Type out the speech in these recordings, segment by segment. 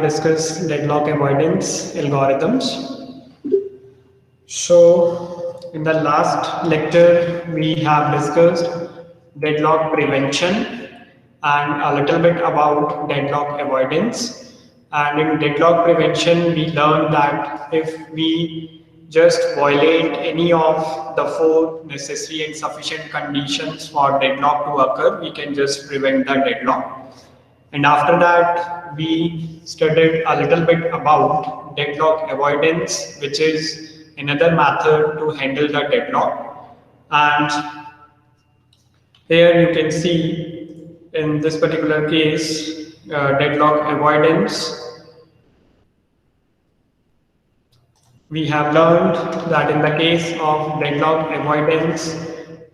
discuss deadlock avoidance algorithms. So, in the last lecture, we have discussed deadlock prevention and a little bit about deadlock avoidance. And in deadlock prevention, we learned that if we just violate any of the four necessary and sufficient conditions for deadlock to occur, we can just prevent the deadlock. And after that, we studied a little bit about deadlock avoidance, which is another method to handle the deadlock. And here you can see in this particular case, deadlock avoidance. We have learned that in the case of deadlock avoidance,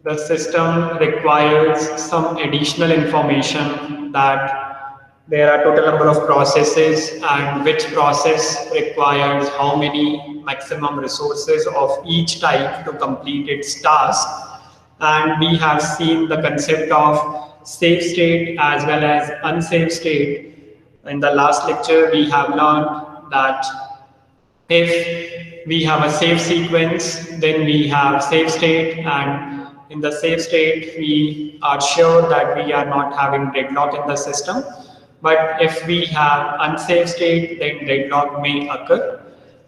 the system requires some additional information that there are total number of processes and which process requires how many maximum resources of each type to complete its task. And we have seen the concept of safe state as well as unsafe state. In the last lecture, we have learned that if we have a safe sequence, then we have safe state, and in the safe state, we are sure that we are not having deadlock in the system. But if we have unsafe state, then deadlock may occur.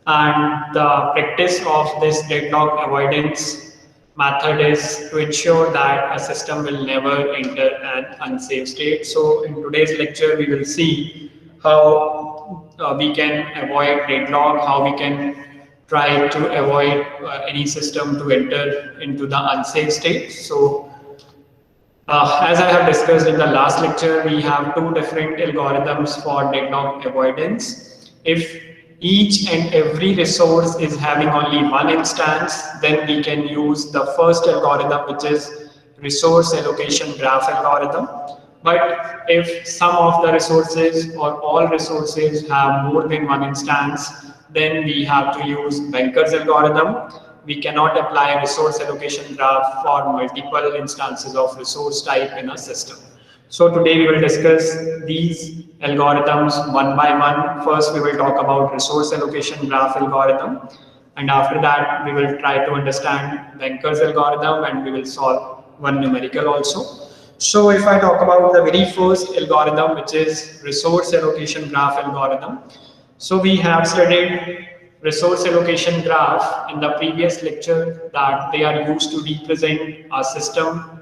And the practice of this deadlock avoidance method is to ensure that a system will never enter an unsafe state. So in today's lecture, we will see how we can avoid deadlock, how we can try to avoid any system to enter into the unsafe state. So as I have discussed in the last lecture, we have two different algorithms for deadlock avoidance. If each and every resource is having only one instance, then we can use the first algorithm, which is resource allocation graph algorithm. But if some of the resources or all resources have more than one instance, then we have to use Banker's algorithm. We cannot apply a resource allocation graph for multiple instances of resource type in a system. So today we will discuss these algorithms one by one. First, we will talk about resource allocation graph algorithm. And after that, we will try to understand Banker's algorithm and we will solve one numerical also. So if I talk about the very first algorithm, which is resource allocation graph algorithm. So we have studied resource allocation graph in the previous lecture that they are used to represent a system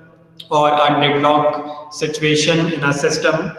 or a deadlock situation in a system.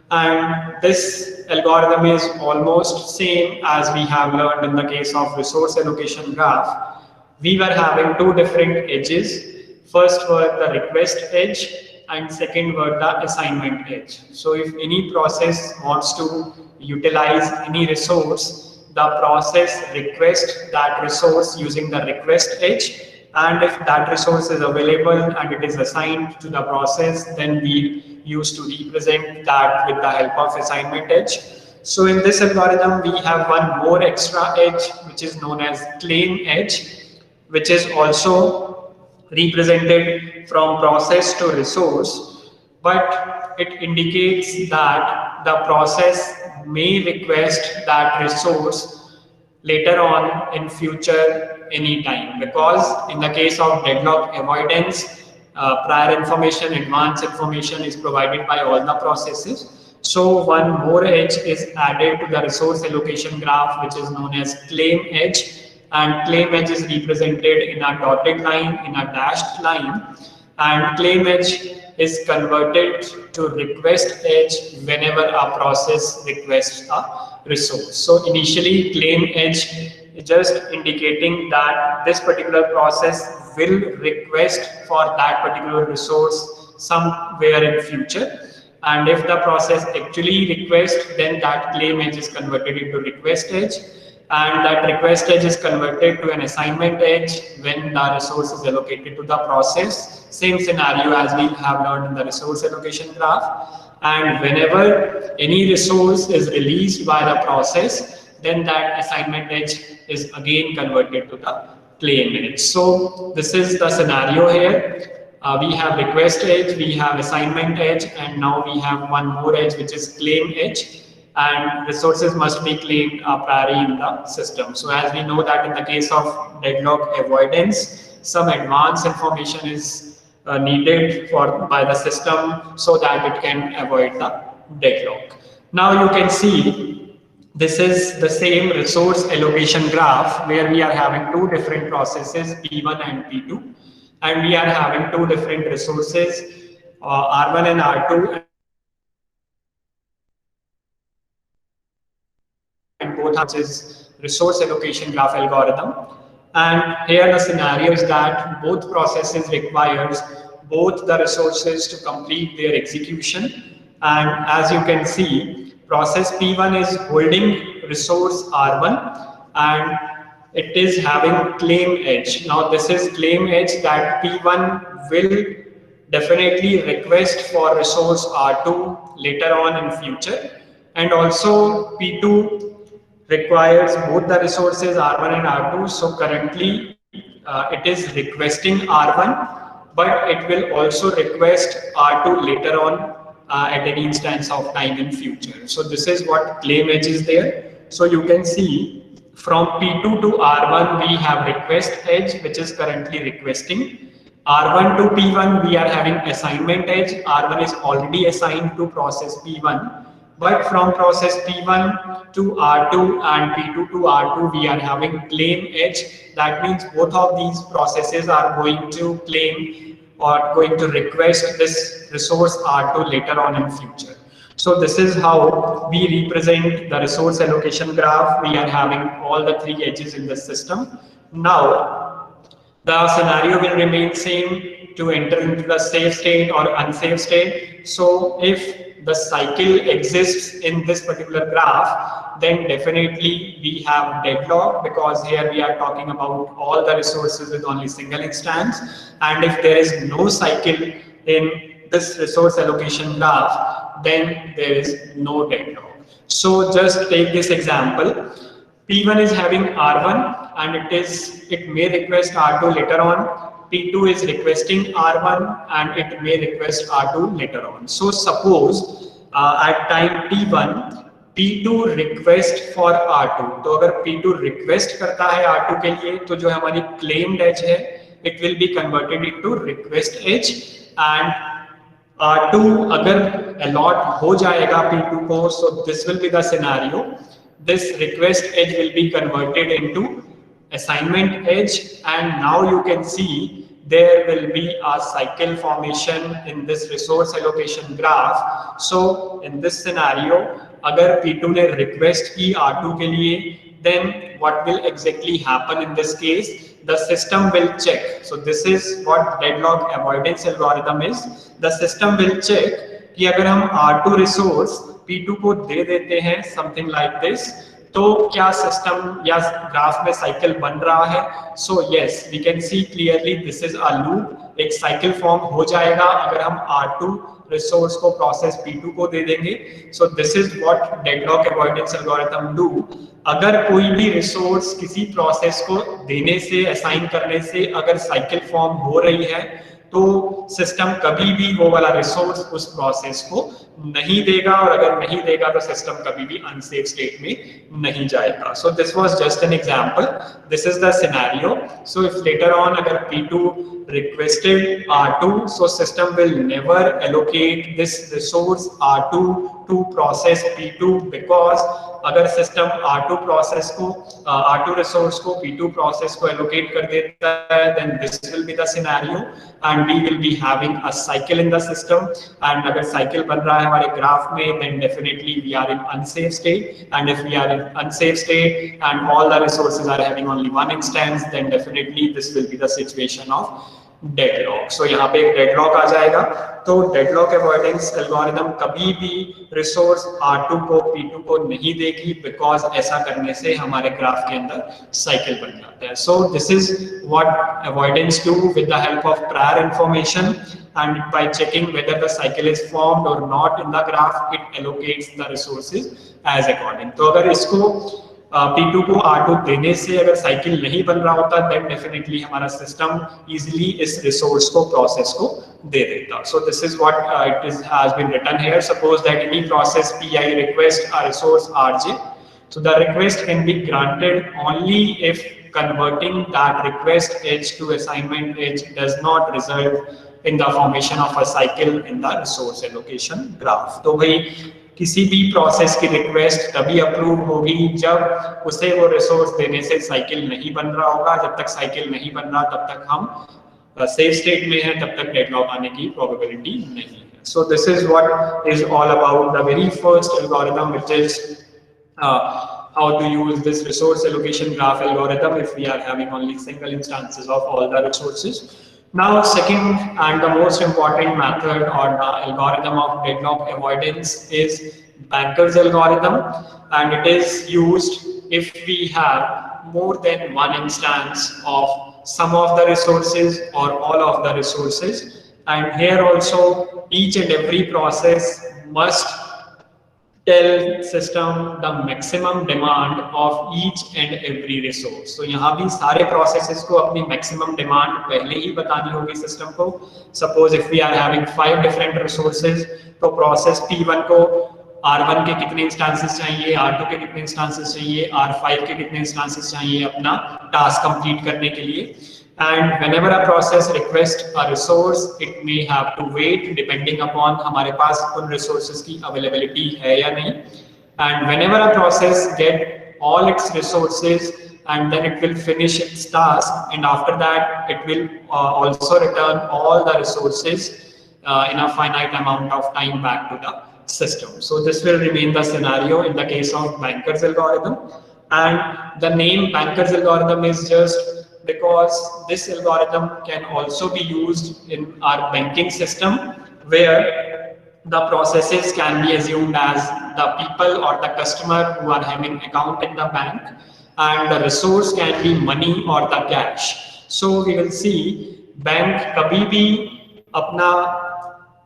And this algorithm is almost same as we have learned in the case of resource allocation graph. We were having two different edges. First were the request edge and second were the assignment edge. So if any process wants to utilize any resource, the process requests that resource using the request edge, and if that resource is available and it is assigned to the process, then we use to represent that with the help of assignment edge. So in this algorithm, we have one more extra edge, which is known as claim edge, which is also represented from process to resource, but it indicates that the process may request that resource later on in future anytime, because in the case of deadlock avoidance, prior information, advanced information is provided by all the processes. So one more edge is added to the resource allocation graph, which is known as claim edge, and claim edge is represented in a dotted line, in a dashed line, and claim edge is converted to request edge whenever a process requests a resource. So initially, claim edge is just indicating that this particular process will request for that particular resource somewhere in future. And if the process actually requests, then that claim edge is converted into request edge. And that request edge is converted to an assignment edge when the resource is allocated to the process. Same scenario as we have learned in the resource allocation graph. And whenever any resource is released by the process, then that assignment edge is again converted to the claim edge. So this is the scenario here. We have request edge, we have assignment edge, and now we have one more edge, which is claim edge. and resources must be claimed a priori in the system. So as we know that in the case of deadlock avoidance, some advanced information is needed by the system so that it can avoid the deadlock. Now you can see this is the same resource allocation graph where we are having two different processes, P1 and P2, and we are having two different resources, R1 and R2, and both have is resource allocation graph algorithm. And here the scenario is that both processes requires both the resources to complete their execution. And as you can see, process P1 is holding resource R1 and it is having claim edge. Now this is claim edge that P1 will definitely request for resource R2 later on in future, and also P2 requires both the resources R1 and R2. So currently it is requesting R1, but it will also request R2 later on at any instance of time in future. So this is what claim edge is there. So you can see from P2 to R1 we have request edge, which is currently requesting. R1 to P1 we are having assignment edge. R1 is already assigned to process P1. But from process P1 to R2 and P2 to R2, we are having claim edge. That means both of these processes are going to claim or going to request this resource R2 later on in future. So this is how we represent the resource allocation graph. We are having all the three edges in the system. Now, the scenario will remain same to enter into the safe state or unsafe state. So if the cycle exists in this particular graph, then definitely we have deadlock, because here we are talking about all the resources with only single instance. And if there is no cycle in this resource allocation graph, then there is no deadlock. So just take this example. P1 is having R1 and it may request R2 later on. P2 is requesting R1 and it may request R2 later on. So suppose at time T1, P2 request for R2. तो अगर P2 request करता है R2 के लिए, तो जो हमारी claimed edge है, it will be converted into request edge, and R2 अगर allot हो जाएगा P2 को, so this will be the scenario. This request edge will be converted into assignment edge, and now you can see there will be a cycle formation in this resource allocation graph. So in this scenario, अगर P2 ने request की R2 के लिए, then what will exactly happen in this case? The system will check. So this is what deadlock avoidance algorithm is. The system will check कि अगर हम R2 resource P2 को दे देते हैं something like this, तो क्या सिस्टम या graph में साइकिल बन रहा है? So yes, we can see clearly this is a loop. एक साइकिल फॉर्म हो जाएगा अगर हम R2 रिसोर्स को प्रोसेस P2 को दे देंगे. सो this is what deadlock avoidance algorithm do. अगर कोई भी रिसोर्स किसी प्रोसेस को देने से, असाइन करने से अगर साइकिल फॉर्म हो रही है, तो सिस्टम कभी भी वो वाला रिसोर्स उस प्रोसेस को नहीं देगा, और अगर नहीं देगा तो सिस्टम कभी भी अनसेफ स्टेट में नहीं जाएगा. So this was just an example. This is the scenario. So if later on अगर P2 requested R2, so system will never allocate this resource R2 to process P2, because अगर system R2 process को R2 resource को P2 process को allocate कर देता है, then this will be the scenario and we will be having a cycle in the system. And अगर cycle बन रहा है हमारे ग्राफ में, then definitely we are in unsafe state, and if we are in unsafe state and all the resources are having only one instance, then definitely this will be the situation of deadlock. So यहाँ पे एक deadlock आ जाएगा. तो deadlock avoidance algorithm कभी भी resource R2 को P2 को नहीं देगी, बिकॉज ऐसा करने से हमारे ग्राफ के अंदर साइकिल बन जाता है. सो this is what avoidance do with the help of prior information, and by checking whether the cycle is formed or not in the graph, it allocates the resources as according. तो अगर इसको P2 को R2 देने से अगर cycle नहीं बन रहा होता then definitely हमारा सिस्टम easily इस रिसोर्स को प्रोसेस को दे देता. So this is what has been written here. Suppose that any process PI request a resource RJ. So the request can be granted only if converting that request edge to assignment edge does not result in the formation of a cycle in the resource allocation graph. तो भाई किसी भी process की request तभी approve होगी जब उसे वो रिसोर्स देने से साइकिल नहीं बन रहा होगा. जब तक साइकिल नहीं बन रहा तब तक हम सेफ स्टेट में हैं, तब तक डेडलॉक आने की प्रोबेबिलिटी नहीं है. So this is what is all about the very first algorithm, which is how to use this resource allocation graph algorithm if we are having only single instances of all the resources. Now, second and the most important method or the algorithm of deadlock avoidance is Banker's algorithm, and it is used if we have more than one instance of some of the resources or all of the resources. And here also each and every process must tell system the maximum demand of each and every resource. So यहाँ भी सारे processes को अपनी maximum demand पहले ही बतानी होगी system को. Suppose if we are having 5 different resources, तो process P1 को R1 के कितने instances चाहिए, R2 के कितने instances चाहिए, R5 के कितने instances चाहिए अपना task complete करने के लिए. And whenever a process requests a resource, it may have to wait depending upon हमारे पास उन resources की availability है या नहीं. And whenever a process get all its resources, and then it will finish its task, and after that it will also return all the resources in a finite amount of time back to the system. So this will remain the scenario in the case of Banker's algorithm. And the name Banker's algorithm is just because this algorithm can also be used in our banking system, where the processes can be assumed as the people or the customer who are having account in the bank, and the resource can be money or the cash. So we will see bank कभी भी अपना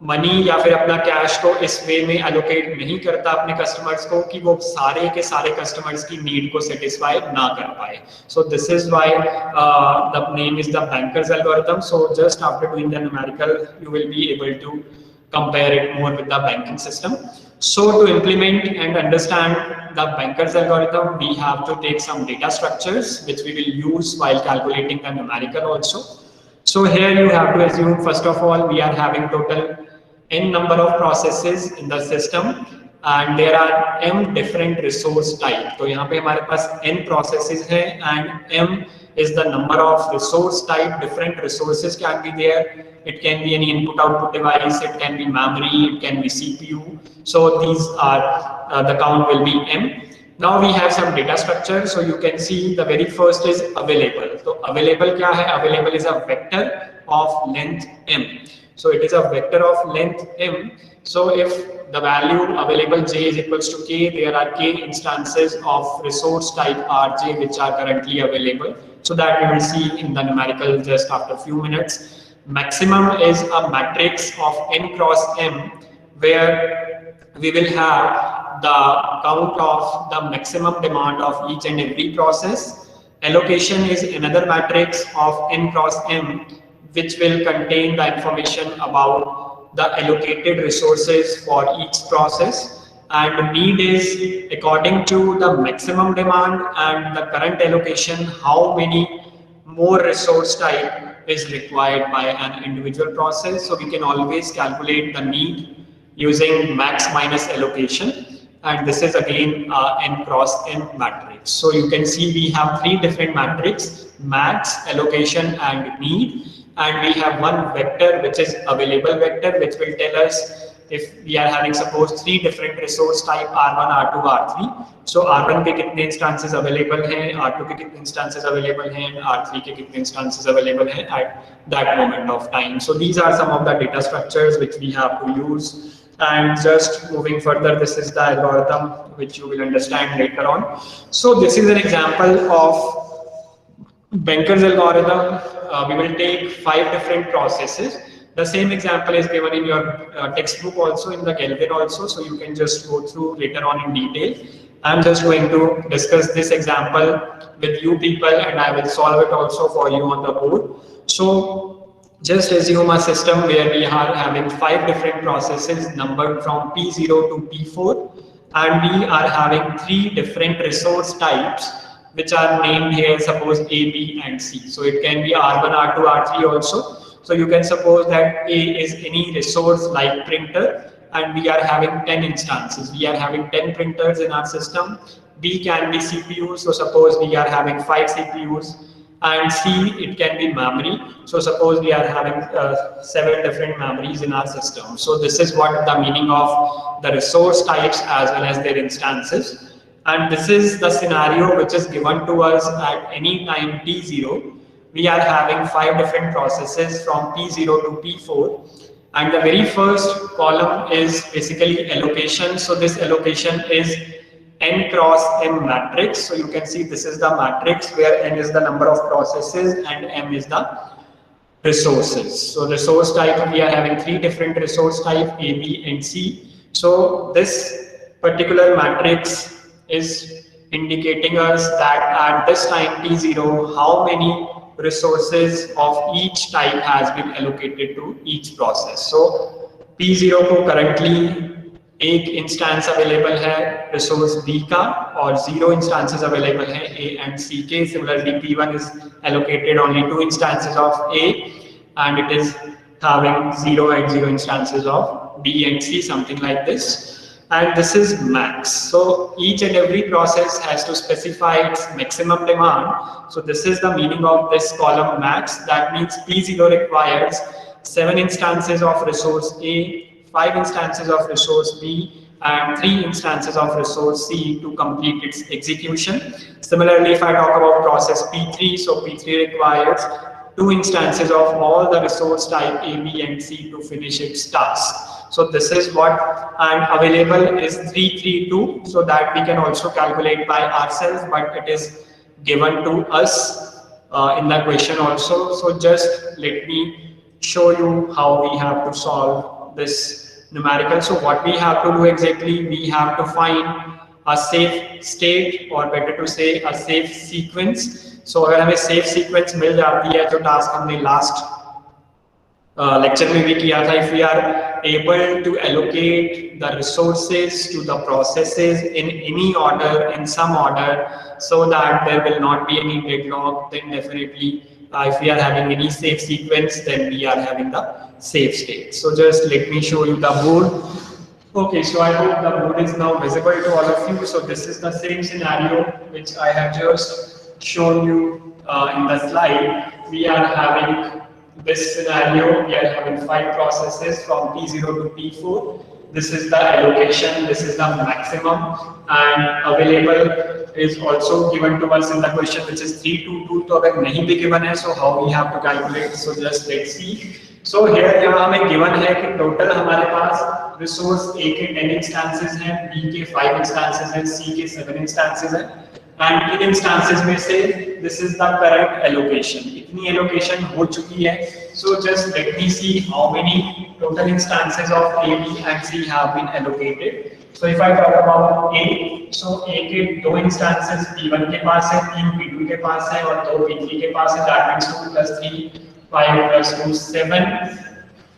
money या फिर अपना cash को इस वे में allocate नहीं करता अपने कस्टमर्स को कि वो सारे के सारे कस्टमर्स की नीड को सेटिस्फाई ना कर पाए. So this is why the name is the banker's algorithm. So just after doing the numerical you will be able to compare it more with the banking system. So to implement and understand the Banker's algorithm, we have to take some data structures which we will use while calculating the numerical also. So here you have to assume, first of all, we are having total n number of processes in the system, and there are m different resource type. तो यहाँ पे हमारे पास n processes हैं, and m is the number of resource type. Different resources can be there. It can be any input output device, it can be memory, it can be CPU. So these are the count will be m. Now we have some data structure. So you can see the very first is available. So available क्या है? Available is a vector of length m. So it is a vector of length m. So if the value available j is equals to k, there are k instances of resource type rj which are currently available. So that we will see in the numerical just after a few minutes. Maximum is a matrix of n cross m, where we will have the count of the maximum demand of each and every process. Allocation is another matrix of n cross m, which will contain the information about the allocated resources for each process. And need is according to the maximum demand and the current allocation, how many more resource type is required by an individual process. So we can always calculate the need using max minus allocation, and this is again n cross n matrix. So you can see we have 3 different matrices: max, allocation, and need. And we have one vector which is available vector, which will tell us if we are having suppose 3 different resource type R1, R2, R3. So R1 के कितने instances available हैं, R2 के कितने instances available हैं, R3 के कितने instances available हैं at that moment of time. So these are some of the data structures which we have to use. And just moving further, this is the algorithm which you will understand later on. So this is an example of Banker's algorithm. We will take 5 different processes. The same example is given in your textbook also, in the Galvin also, so you can just go through later on in detail. I'm just going to discuss this example with you people, and I will solve it also for you on the board. So just assume a system where we are having 5 different processes numbered from P0 to P4, and we are having 3 different resource types which are named here, suppose A, B and C. So it can be R1, R2, R3 also. So you can suppose that A is any resource like printer, and we are having 10 instances. We are having 10 printers in our system. B can be CPU, so suppose we are having 5 CPUs. And C, it can be memory. So suppose we are having 7 different memories in our system. So this is what the meaning of the resource types as well as their instances. And this is the scenario which is given to us at any time T0. We are having 5 different processes from P0 to P4. And the very first column is basically allocation. So this allocation is n cross m matrix. So you can see this is the matrix where n is the number of processes and m is the resources. So resource type, we are having 3 different resource type, A, B and C. So this particular matrix is indicating us that at this time T0, how many resources of each type has been allocated to each process. So P0 को currently एक instance available है resource B का और 0 instances available है A and C के. Similarly, P1 is allocated only 2 instances of A and it is having 0 and 0 instances of B and C, something like this. And this is max. So each and every process has to specify its maximum demand. So this is the meaning of this column max. That means P0 requires 7 instances of resource A, 5 instances of resource B and 3 instances of resource C to complete its execution. Similarly, if I talk about process P3, so P3 requires 2 instances of all the resource type A, B and C to finish its task. So this is what, and available is 332, so that we can also calculate by ourselves, but it is given to us in the question also. So just let me show you how we have to solve this numerical. So what we have to do exactly, we have to find a safe state, or better to say a safe sequence. So अगर हमें safe sequence मिल जाती है, तो task हमने last lecture में भी किया था. If we are able to allocate the resources to the processes in any order, in some order, so that there will not be any deadlock, then definitely if we are having any safe sequence, then we are having the safe state. So just let me show you the board. Okay, so I hope the board is now visible to all of you. So this is the same scenario which I have just shown you in the slide. We are having this scenario, we are having 5 processes from P0 to P4. This is the allocation, this is the maximum, and available is also given to us in the question, which is 322. तो अगर नहीं भी given है, so how we have to calculate? So just let's see. So here यहाँ हमें given है कि total हमारे पास resource A के 10 instances हैं, B के 5 instances हैं, C के 7 instances हैं. And in instances में से this is the current allocation. इतनी allocation हो चुकी है. So just let me see how many total instances of A, B and C have been allocated. So if I talk about A, so A के 2 instances P1 के पास है, 3 P2 के पास है और 2 P3 के पास है. That means 2 plus 3, 5 plus 2, 7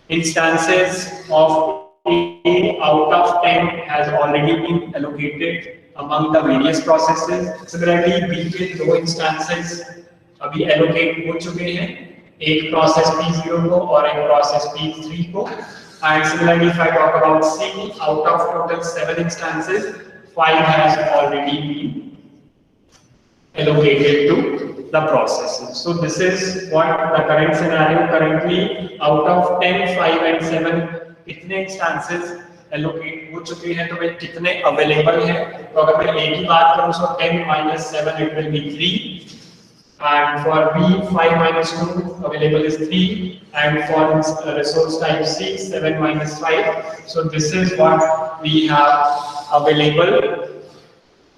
instances of A out of 10 has already been allocated among the various processes. Similarly, B के 2 instances अभी allocate हो चुके हैं, एक process P0 को और एक process P3 को. And similarly, if I talk about C, out of total 7 instances, 5 has already been allocated to the processes. So this is what the current scenario. Currently, out of 10, 5 and 7, कितने instances allocate हो चुके हैं, तो वे कितने available हैं? तो अगर मैं A की बात करूँ, so 10 minus 7 it will be 3, and for B 5 minus 2 available is 3, and for resource type C 7 minus 5. So this is what we have available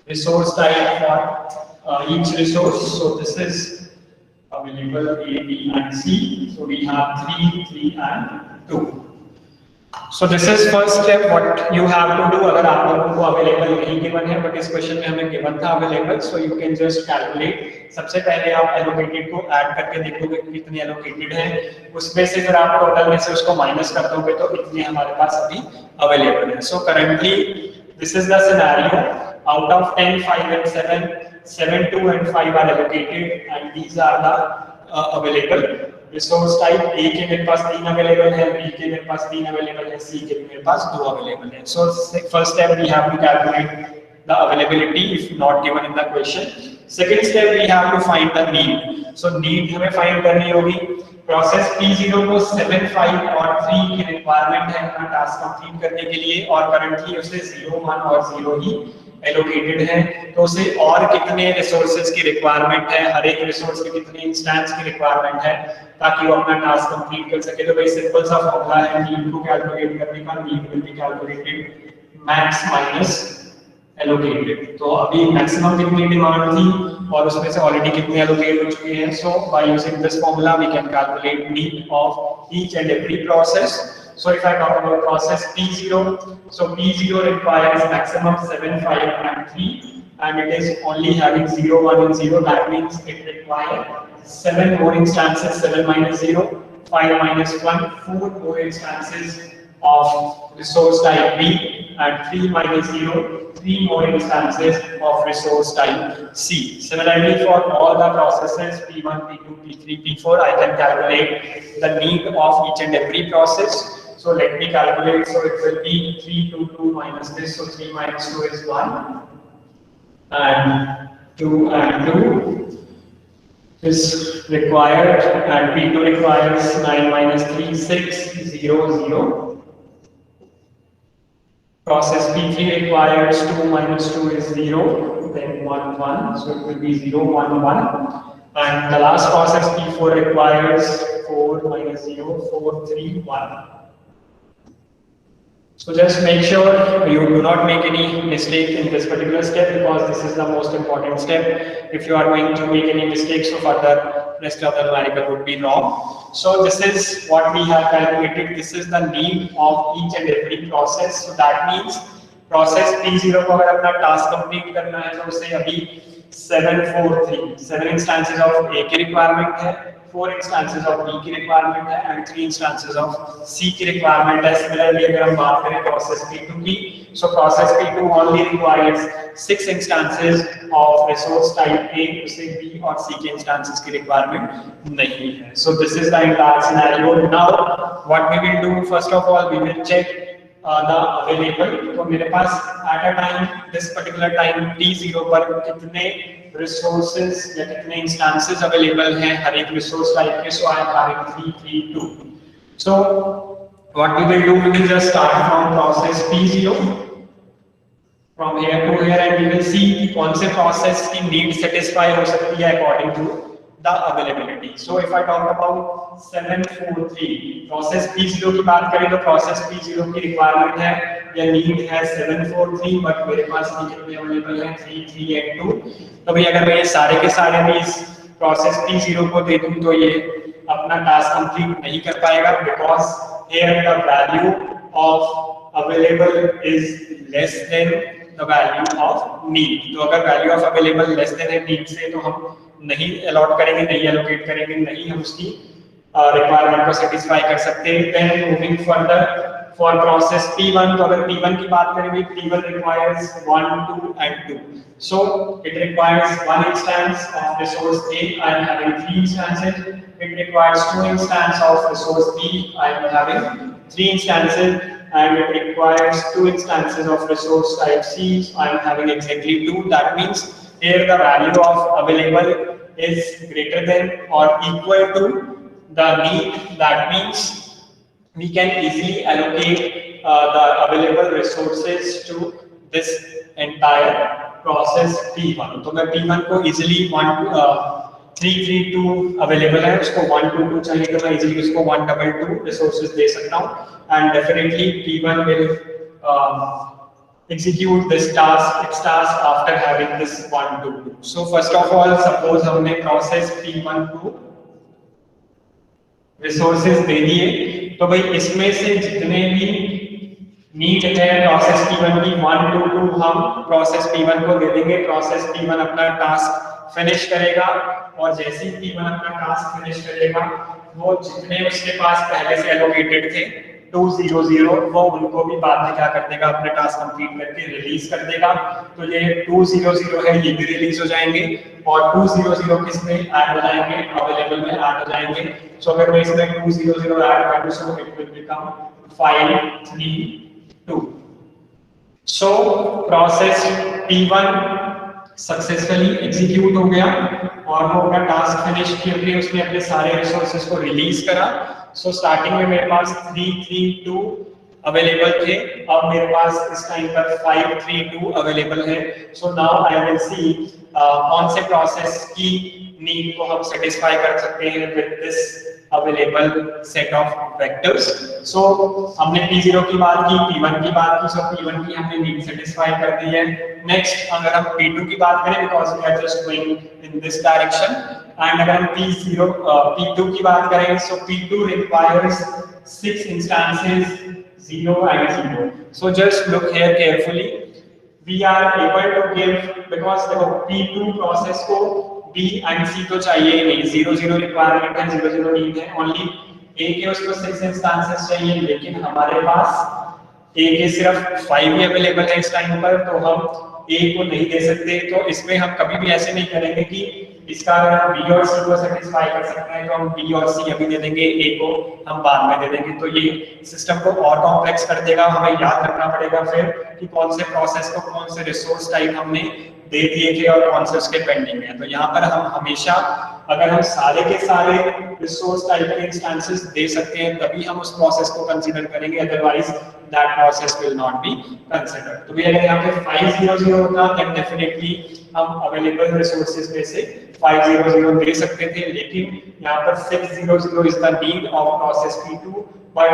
resource type for each resource. So this is available A, B and C. So we have 3, 3 and 2. So this is first step what you have to do. अगर आप लोगों को available नहीं given है but इस question में हमें given था available, so you can just calculate. सबसे पहले आप एलोकेटेड को ऐड करके देखोगे कितने एलोकेटेड हैं, उसमें से फिर आप टोटल में से उसको माइनस कर दोगे तो इतने हमारे पास अभी अवेलेबल है. So currently this is the scenario. Out of 10, 5 and 7, 7, 2 and 5 are allocated and these are the available resource type. A के मेरे पास 3 अवेलेबल है, B के मेरे पास 3 अवेलेबल है, C के मेरे पास 2 अवेलेबल है. So first step we have to calculate the availability if not given in the question. Second step we have to find the need. So need हमें find करनी होगी. प्रोसेस P0 को 7, 5 और 3 की रिक्वायरमेंट है अपना टास्क कंप्लीट करने के लिए और करंटली उसे 0, 1 और 0 ही एलोकेटेड है. तो उसे और कितने रिसोर्सेज की रिक्वायरमेंट है, हर एक रिसोर्स के कितने इंस्टेंस की रिक्वायरमेंट है ताकि वो अपना टास्क कंप्लीट कर सके. तो भाई सिंपल सा फॉर्मूला है नीड को कैलकुलेट करने का. Need will be calculated max minus allocated. तो अभी मैक्सिमम कितनी डिमांड थी और उसमें से ऑलरेडी कितने एलोकेट हो चुके हैं. So by using this formula we can calculate need of each and every process. So if I talk about process P0, so P0 requires maximum 7, 5 and 3 and it is only having 0, 1 and 0. That means it requires 7 more instances, 7 minus 0, 5 minus 1, 4 more instances of resource type B and 3 minus 0, 3 more instances of resource type C. Similarly for all the processes P1, P2, P3, P4, I can calculate the need of each and every process. So let me calculate. So it will be 3, 2, 2 minus this. So 3 minus 2 is 1 and 2 and 2 is required and P2 requires 9 minus 3, 6, 0, 0. Process P3 requires 2 minus 2 is 0, then 1, 1. So it will be 0, 1, 1. And the last process P4 requires 4 minus 0, 4, 3, 1. So just make sure you do not make any mistake in this particular step because this is the most important step. If you are going to make any mistakes, so further rest of the numerical would be wrong. So this is what we have calculated. This is the need of each and every process. So that means process P0 को अगर अपना task complete करना है तो उसे अभी 7, 4, 3 7 instances of A की requirement है, 4 instances of B की रिक्वायरमेंट है and 3 instances of C की रिक्वायरमेंट है. Similarly अगर हम बात करें process P2 की, so process P2 only requires 6 instances of resource type A, उसे B और C के instances की रिक्वायरमेंट नहीं है. So this is the entire scenario. Now what we will do, first of all we will check the available. तो मेरे पास at a time this particular time T0 पर कितने resources या कितने instances available हैं हर एक resource type के. So I am having 3, 3, 2. So what we will do, we will just start from process P0 from here to here and we will see कौन से process की need satisfy हो सकती है according to the availability. So if I talk about 743 process P0 की बात करें तो process P0 की requirement है या need है 743 बट मेरे पास कितने अवेलेबल हैं 3, 3 and 2. तो भाई अगर मैं ये सारे के सारे भी इस process P0 को दे दूं तो ये अपना टास्क कंप्लीट नहीं कर पाएगा because here the value of available is less than the value of need. तो अगर value of available less than है need से तो हम नहीं अलॉट करेंगे, नहीं एलोकेट करेंगे, नहीं हम उसकी रिक्वायरमेंट को सेटिस्फाई कर सकते. Then moving further for process P1, तो अगर P1 की बात करें भी P1 requires 1, 2 and 2. So it requires 1 instance of resource A, I am having 3 instances. It requires 2 instances of resource B, I am having 3 instances. And it requires 2 instances of resource type C, I am having exactly 2. That means here the value of available is greater than or equal to the need. That means we can easily allocate the available resources to this entire process P1. तो मैं P1 को easily 3, 3, 2 available है, उसको 1, 2, 2 चाहिए तो मैं easily उसको 1, 2, 2 resources दे सकता हूँ and definitely P1 will execute this task, its task after having this 1, 2, 2. So first of all, suppose हमने process P1 को resources दे दिए तो भाई इसमें से जितने भी नीड है प्रोसेस P1 की 1 to 2, हम प्रोसेस P1 को दे देंगे, प्रोसेस P1 अपना टास्क फिनिश करेगा और जैसे ही P1 अपना टास्क फिनिश करेगा वो जितने उसके पास पहले से एलोकेटेड थे 200 वो उनको भी बाद में क्या कर देगा, अपने टास्क कंप्लीट करके रिलीज कर देगा। तो ये 200 है, ये भी रिलीज हो जाएंगे और 200 किसमें ऐड हो जाएंगे, अवेलेबल में ऐड हो जाएंगे। सो अगर मैं इसमें 200 ऐड कर दूं so it will become 532। So process P1 successfully execute हो गया और वो अपना टास्क फिनिश करके उसने अपने सारे रिसोर्सेज को रिलीज करा। सो स्टार्टिंग में मेरे पास 332 अवेलेबल थे, अब मेरे पास इस टाइम पर 532 अवेलेबल है। So now I will see कौन से प्रोसेस की नीड को हम सेटिस्फाई कर सकते हैं with this available set of vectors. So हमने P0 की बात की, P1 की बात की, सो P1 की हमने नीड सेटिस्फाई कर दी है। नेक्स्ट अगर हम P2 की बात करें, because we are just going in this direction, and अगर हम P2 की बात करें, so P2 requires 6 instances 0 and 0. So just look here carefully. We are able to give, because देखो P2 प्रोसेस को B and C तो चाहिए ही नहीं, 0 रिक्वायरमेंट है, 0 नीड है, ओनली A के उसको 6 इंस्टेंसेस चाहिए, लेकिन हमारे पास A के सिर्फ 5 ही अवेलेबल है इस टाइम पर, तो हम A को नहीं दे सकते। तो इसमें हम कभी भी ऐसे नहीं करेंगे कि इसका अगर हम B और C को सेटिस्फाई कर सकते हैं तो हम B और C अभी दे देंगे, A को हम बाद में दे देंगे, तो ये सिस्टम को और कॉम्प्लेक्स कर देगा। हमें याद रखना पड़ेगा फिर कि कौन से प्रोसेस को कौन से रिसोर्स टाइप हमने दे दिए थे और कौन से उसके पेंडिंग है। तो यहाँ पर हम हमेशा अगर हम सारे के सारे रिसोर्स टाइप के इंस्टेंसेस दे सकते हैं तभी हम उस प्रोसेस को कंसीडर करेंगे, otherwise that process will not be considered. तो भी अगर यहाँ पे 500 होता देन डेफिनेटली हम अवेलेबल रिसोर्सेज में से 500 दे सकते थे, लेकिन यहाँ पर 600 is the need of process P2, but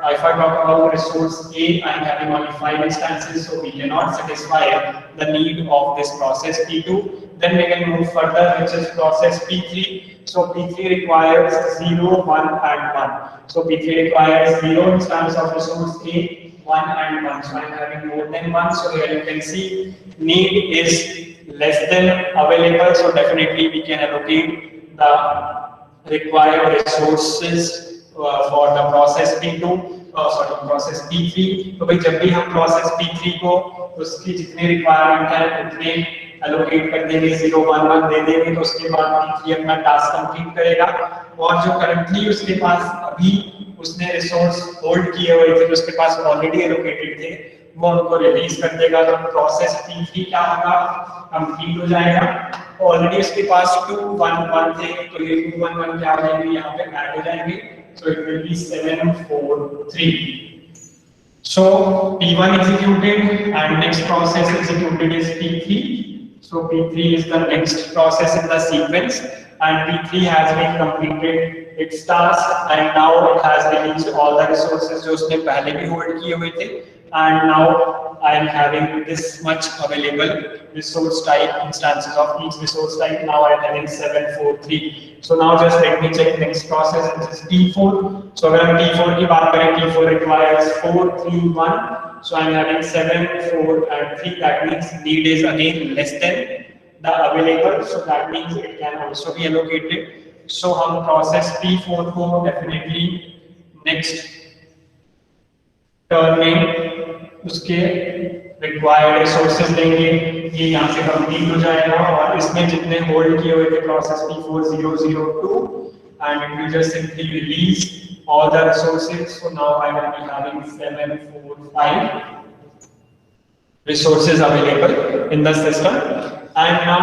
if I talk about resource A, I am having only 5 instances, so we cannot satisfy the need of this process P2. Then we can move further, which is process P3. So P3 requires 0, 1 and 1. So P3 requires 0 instance of resource A, 1 and 1. So I am having more than 1. So here you can see need is less than available. So definitely we can allocate the required resources for the process P2, process P3। तो भाई जब भी हम process P3 को उसकी जितने requirement है उतने एलोकेट कर देंगे, 0, 1, 1 दे देंगे, तो उसके बाद P3 अपना टास्क कंप्लीट करेगा और जो करंटली उसके पास अभी उसने रिसोर्स होल्ड किए हुए थे, जो उसके पास ऑलरेडी एलोकेटेड थे, वो उनको रिलीज कर देगा। तो प्रोसेस P3 क्या होगा, कंप्लीट हो जाएगा। ऑलरेडी उसके पास 2, 1, 1 थे, तो ये 2, 1, 1 क्या हो जाएंगे, यहाँ पे ऐड हो जाएंगे, so it will be 7, 4, 3। So P1 executed and next process executed is P3. So P3 is the next process in the sequence and P3 has been completed its task and now it has released all the resources जो उसने पहले भी hold किए हुए थे, and now I am having this much available resource type instances of each resource type. Now I am having 7, 4, 3. So now just let me check next process, which is P4. So अगर हम P4 की बात करें, P4 requires 4, 3, 1. So I am having 7, 4 and 3. That means need is again less than the available. So that means it can also be allocated. So हम process P4 को definitely next turn में उसके required resources लेंगे, ये यहाँ से complete हो जाएगा और इसमें जितने होल्ड किए हुए थे process P4 002 and it will just simply release all the resources. So now I will be having 7, 4, 5 resources available in the system and now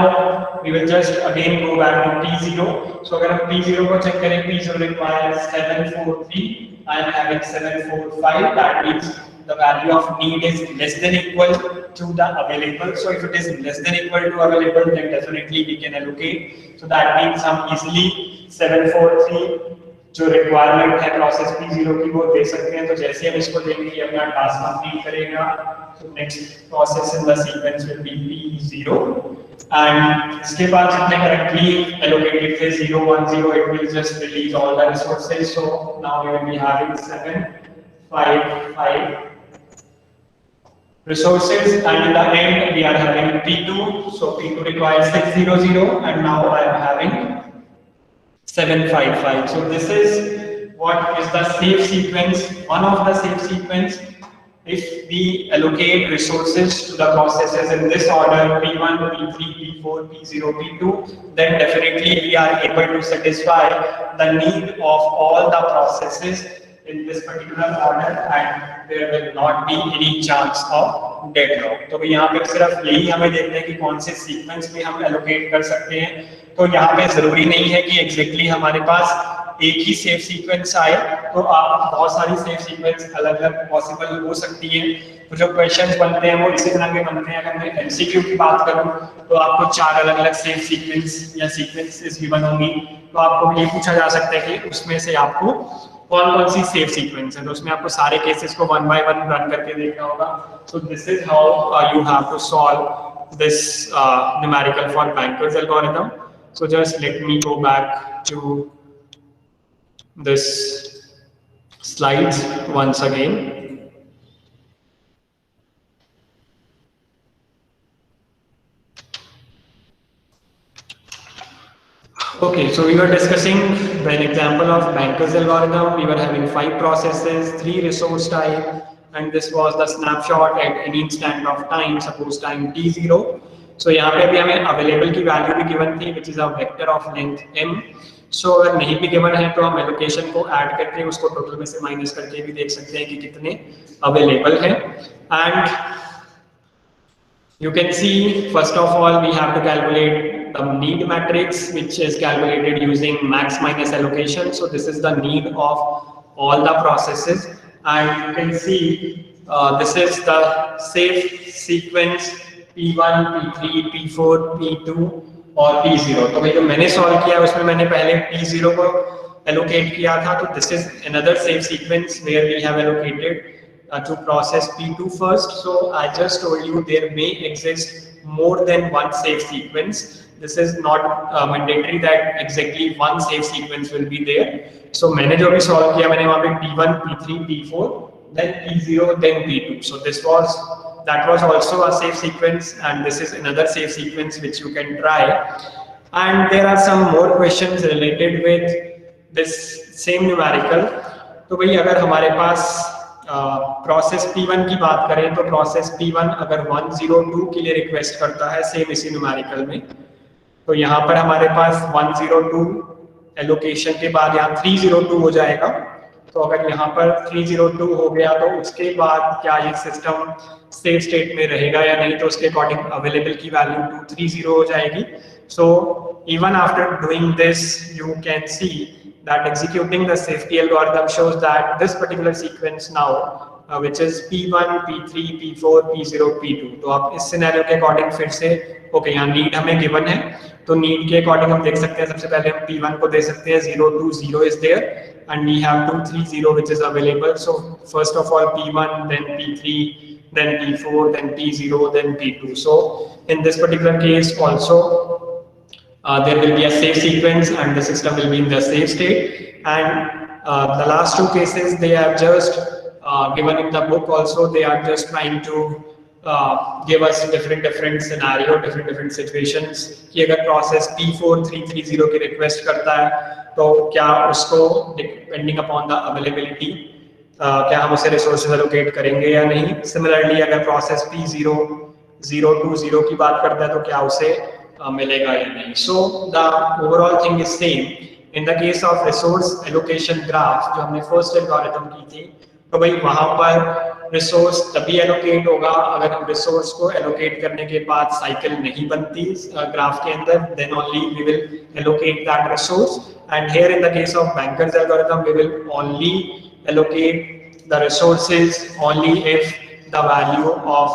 we will just again go back to P0. So अगर हम P0 को check करें, P0 requires 7, 4, 3. I am having 7, 4, 5. That means the value of need is less than equal to the available. So if it is less than equal to available, then definitely we can allocate. So that means हम easily 7, 4, 3 जो requirement है process P0 की वो दे सकते हैं। तो जैसे हम इसको देंगे ये अपना टास्क कंप्लीट करेगा, तो next process in the sequence will be P0 and इसके बाद जितने करंटली एलोकेटेड थे 0, 1, 0, it will just release all the resources. So now we will be having 7, 5, 5 resources, and in the end we are having P2. So P2 requires 600, and now I am having 755. So this is what is the safe sequence, one of the safe sequence. If we allocate resources to the processes in this order, P1, P3, P4, P0, P2, then definitely we are able to satisfy the need of all the processes in this particular order, and there will not be any chance of deadlock. तो यहाँ पे सिर्फ यही हमें देखना है कि कौन से सीक्वेंस में हम एलोकेट कर सकते हैं. तो यहाँ पे जरूरी नहीं है कि एग्जैक्टली हमारे पास एक ही सेफ सीक्वेंस आए, तो आप बहुत सारी सेफ सीक्वेंस अलग अलग पॉसिबल हो सकती है. तो जो क्वेश्चंस बनते हैं वो इसी तरह के बनते हैं. अगर मैं एमसीक्यू की बात करूं तो आपको 4 अलग अलग सेफ सीक्वेंस या सीक्वेंसेस गिवन होंगी. तो आपको ये पूछा जा सकता है कि उसमें से आपको कौन कौन सी सेफ सीक्वेंस है, तो उसमें आपको सारे केसेस को 1 बाय 1 रन करके देखना होगा. So this is how you have to solve this numerical for banker's algorithm. So just let me go back to this slides once again. Okay, so we were discussing the example of Banker's algorithm. We were having 5 processes, 3 resource type, and this was the snapshot at any instant of time, suppose time t0. So यहाँ पे भी हमें available की value भी given थी, which is a vector of length m. So अगर नहीं भी गिवन है तो हम एलोकेशन को ऐड करके उसको टोटल में से माइनस करके भी देख सकते हैं कि कितने अवेलेबल हैं. And you can see, first of all, we have to calculate the need matrix, which is calculated using max minus allocation. So this is the need of all the processes, and you can see this is the safe sequence P1, P3, P4, P2 और P0. तो भाई जो मैंने solve किया उसमें मैंने पहले P0 को allocate किया था. तो this is another safe sequence where we have allocated to process P2 first. So I just told you there may exist more than one safe sequence. This is not mandatory that exactly one safe sequence will be there. So मैंने जो भी solve किया मैंने वहाँ पे P1, P3, P4, then P0, then P2. So that was also a safe sequence, and this is another safe sequence which you can try. And there are some more questions related with this same numerical. तो भाई अगर हमारे पास process P1 की बात करें तो process P1 अगर 102 के लिए रिक्वेस्ट करता है सेम इसी न्यूमेरिकल में, तो यहाँ पर हमारे पास 102 एलोकेशन के बाद यहाँ 302 हो जाएगा. तो अगर यहाँ पर 302 हो गया तो उसके बाद क्या ये सिस्टम सेफ स्टेट में रहेगा या नहीं, तो उसके अकॉर्डिंग अवेलेबल की वैल्यू 230 हो जाएगी. So even after doing this you can see that executing the safety algorithm shows that this particular sequence now which is P1, P3, P4, P0, P2. तो आप इस सिनेरियो के अकॉर्डिंग फिर से okay यहाँ नीड हमें गिवन है तो नीड के अकॉर्डिंग हम देख सकते हैं. सबसे पहले हम P1 को दे सकते हैं 020 is there and we have 230 which is available. So first of all P1, then P3, then P4, then P0, then P2. So in this particular case also there will be a safe sequence and the system will be in the safe state. And the last 2 cases they have just given in the book also. They are just trying to give us different scenario, different situations कि अगर process P4330 की request करता है तो क्या उसको depending upon the availability क्या हम उसे resources allocate करेंगे या नहीं. Similarly अगर process P0020 की बात करता है तो क्या उसे मिलेगा या नहीं. So the overall thing is same. In the case of resource allocation graph जो हमने first algorithm की थी, तो भाई वहाँ पर रिसोर्स तभी एलोकेट होगा अगर हम रिसोर्स को एलोकेट करने के बाद साइकिल नहीं बनती ग्राफ के अंदर, then only we will allocate that resource. And here in the case of Banker's algorithm we will only allocate the resources only if the value of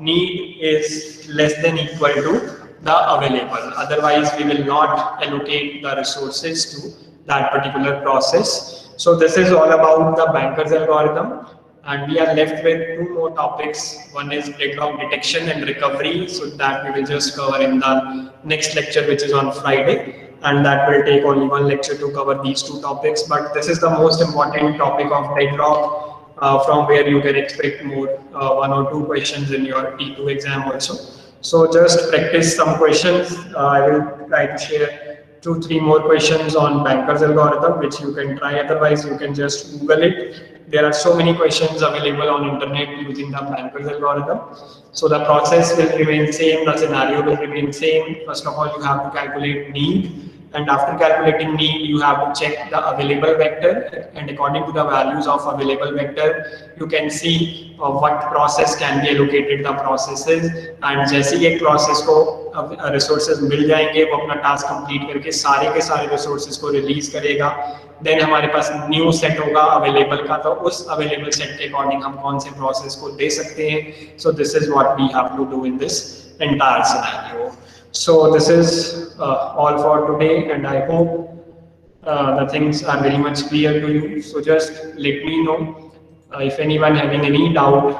need is less than equal to the available. Otherwise we will not allocate the resources to that particular process. So this is all about the Banker's algorithm, and we are left with 2 more topics. One is deadlock detection and recovery, so that we will just cover in the next lecture, which is on Friday, and that will take only 1 lecture to cover these 2 topics. But this is the most important topic of deadlock from where you can expect more, one or two questions in your T2 exam also. So just practice some questions. I will try to share two, three more questions on Banker's algorithm, which you can try. Otherwise, you can just Google it. There are so many questions available on internet using the Banker's algorithm. So the process will remain same. The scenario will remain same. First of all, you have to calculate need, and after calculating need, you have to check the available vector, and according to the values of available vector, you can see what process can be allocated the processes, and जैसे ही एक process को resources मिल जाएंगे, वो अपना task complete करके सारे के सारे resources को release करेगा, then हमारे पास new set होगा available का, तो उस available set के according हम कौन से process को दे सकते हैं. So this is what we have to do in this entire scenario. So this is all for today, and I hope the things are very much clear to you. So just let me know if anyone having any doubt